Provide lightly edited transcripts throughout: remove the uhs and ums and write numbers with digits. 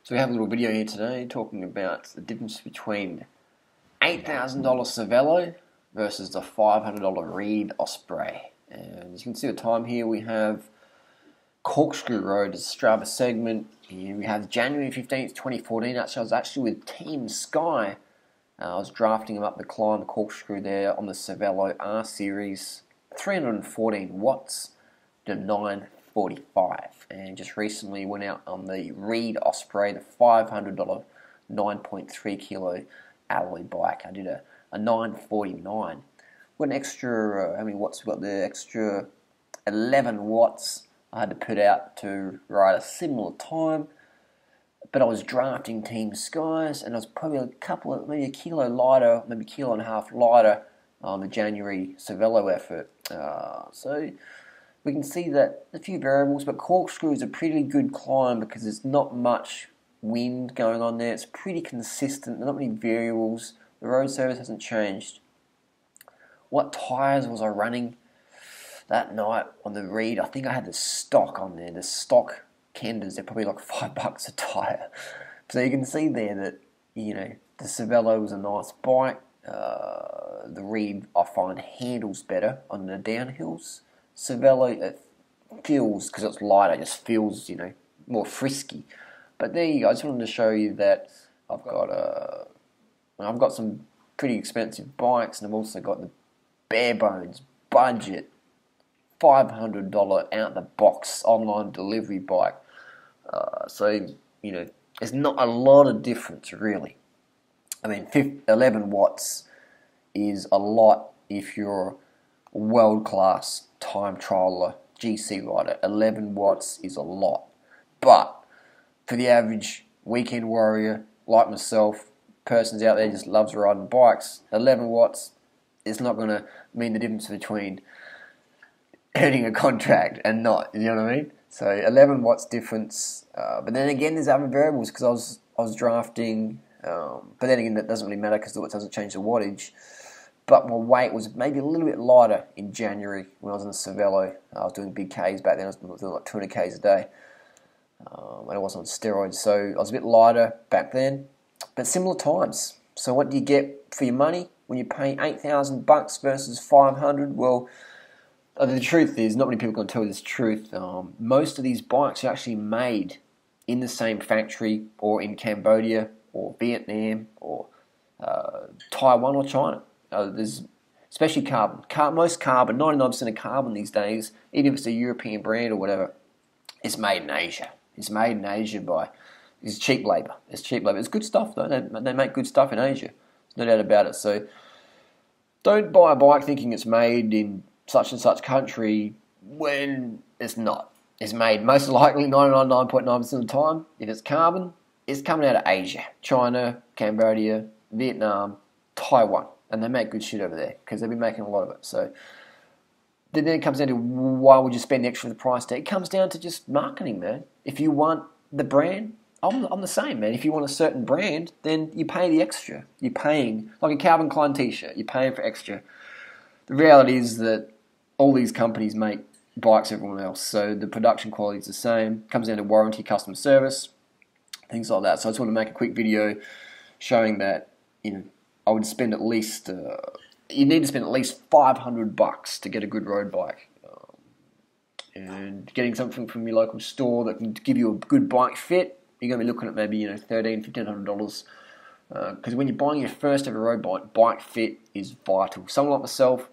So we have a little video here today talking about the difference between $8,000 Cervelo versus the $500 Reed Osprey. And as you can see the time here, we have Corkscrew Road as a Strava segment. Here we have January 15th, 2014. Actually, I was actually with Team Sky. I was drafting them up the climb, the Corkscrew there on the Cervelo R Series. 314 watts to 945, and just recently went out on the Reed Osprey, the $500 9.3 kilo alloy bike. I did a 949. Got an extra, how many watts we got there? Extra 11 watts I had to put out to ride a similar time, but I was drafting Team Skies, and I was probably maybe a kilo lighter, maybe a kilo and a half lighter on the January Cervelo effort. So we can see that a few variables, but Corkscrew is a pretty good climb because there's not much wind going on there. It's pretty consistent, not many variables. The road surface hasn't changed. What tyres was I running that night on the Reed? I think I had the stock on there. The stock Kenders, they're probably like $5 a tyre. So you can see there that, the Cervelo was a nice bike. The Reed, I find, handles better on the downhills. Cervelo, it feels, because it's lighter, it just feels, more frisky. But there you go. I just wanted to show you that I've got some pretty expensive bikes, and I've also got the bare bones budget $500 out the box online delivery bike. So there's not a lot of difference really. I mean, 11 watts is a lot if you're a world-class time trialer, GC rider. 11 watts is a lot. But for the average weekend warrior like myself, persons out there just loves riding bikes, 11 watts is not going to mean the difference between earning a contract and not, you know what I mean? So 11 watts difference. But then again, there's other variables because I was drafting, but then again, that doesn't really matter because it doesn't change the wattage. But my weight was maybe a little bit lighter in January when I was in the Cervelo. I was doing big Ks back then. I was doing like 200 Ks a day. And I was on steroids, so I was a bit lighter back then. But similar times. So what do you get for your money when you pay $8,000 versus $500? Well, the truth is, not many people can tell you this truth. Most of these bikes are actually made in the same factory, or in Cambodia, or Vietnam, or Taiwan, or China. There's especially carbon. Most carbon, 99% of carbon these days, even if it's a European brand or whatever, it's made in Asia. It's made in Asia by, it's cheap labour. It's cheap labour. It's good stuff though. They make good stuff in Asia. There's no doubt about it. So don't buy a bike thinking it's made in such and such country when it's not. It's made most likely 99.9% of the time. If it's carbon, it's coming out of Asia. China, Cambodia, Vietnam, Taiwan. And they make good shit over there because they've been making a lot of it. So then it comes down to why would you spend the extra for the price tag? It comes down to just marketing, man. If you want the brand, I'm the same, man. If you want a certain brand, then you pay the extra. You're paying, like a Calvin Klein t-shirt, you're paying for extra. The reality is that all these companies make bikes everyone else, so the production quality is the same. It comes down to warranty, customer service, things like that. So I just want to make a quick video showing that, I would spend at least, you need to spend at least $500 to get a good road bike. And getting something from your local store that can give you a good bike fit, you're going to be looking at maybe $1,300, $1,500. Because when you're buying your first ever road bike fit is vital. Someone like myself,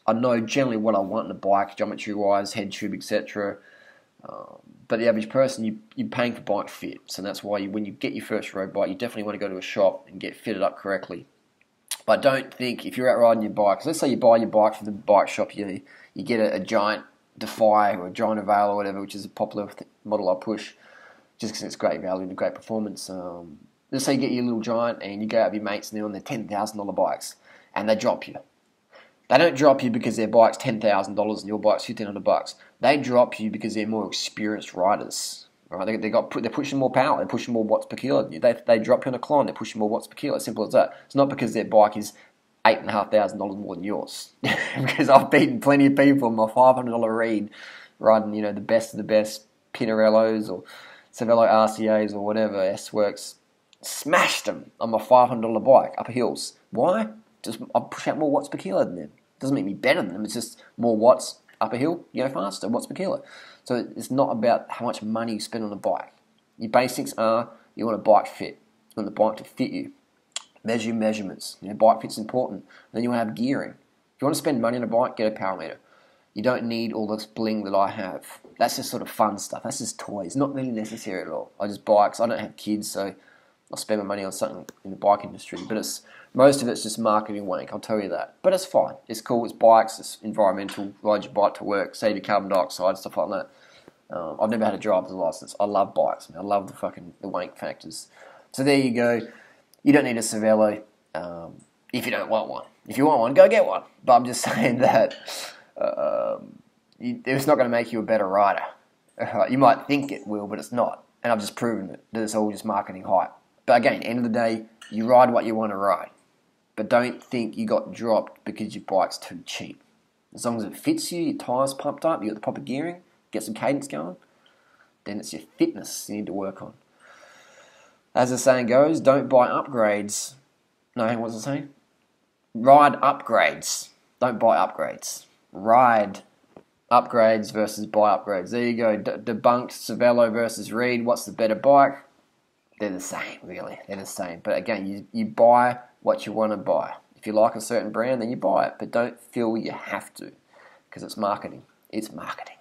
I know generally what I want in a bike, geometry-wise, head tube, etc. But the average person, you're paying for bike fit. So that's why when you get your first road bike, you definitely want to go to a shop and get fitted up correctly. But don't think, if you're out riding your bike, let's say you buy your bike from the bike shop, you get a Giant Defy or a Giant Avail or whatever, which is a popular model I push, just because it's great value and great performance. Let's say you get your little Giant and you go out with your mates and they're on their $10,000 bikes and they drop you. They don't drop you because their bike's $10,000 and your bike's $1,500. They drop you because they're more experienced riders. Right? They're pushing more power. They're pushing more watts per kilo. They drop you on a climb. They're pushing more watts per kilo. Simple as that. It's not because their bike is $8,500 more than yours. Because I've beaten plenty of people on my $500 Reed riding, the best of the best Pinarellos or Cervelo RCAs or whatever, S-Works, smashed them on my $500 bike, upper hills. Why? Just I push out more watts per kilo than them. Doesn't make me better than them, it's just more watts up a hill, you go faster, watts per kilo. So it's not about how much money you spend on a bike. Your basics are, you want a bike fit. You want the bike to fit you. Measure your measurements. Bike fit's important. Then you want to have gearing. If you want to spend money on a bike, get a power meter. You don't need all this bling that I have. That's just sort of fun stuff. That's just toys. Not really necessary at all. I just bikes. I don't have kids, so I'll spend my money on something in the bike industry. But most of it's just marketing wank, I'll tell you that. But it's fine. It's cool. It's bikes. It's environmental. Ride your bike to work. Save your carbon dioxide, stuff like that. I've never had a driver's license. I love bikes. I love the wank factors. So there you go. You don't need a Cervelo if you don't want one. If you want one, go get one. But I'm just saying that it's not going to make you a better rider. You might think it will, but it's not. And I've just proven it, that it's all just marketing hype. But again, end of the day, you ride what you want to ride. But don't think you got dropped because your bike's too cheap. As long as it fits you, your tyres pumped up, you got the proper gearing, get some cadence going, then it's your fitness you need to work on. As the saying goes, don't buy upgrades. No, what's it saying? Ride upgrades. Don't buy upgrades. Ride upgrades versus buy upgrades. There you go. Debunked Cervelo versus Reed. What's the better bike? They're the same, really. They're the same. But again, you buy what you want to buy. If you like a certain brand, then you buy it. But don't feel you have to, because it's marketing. It's marketing.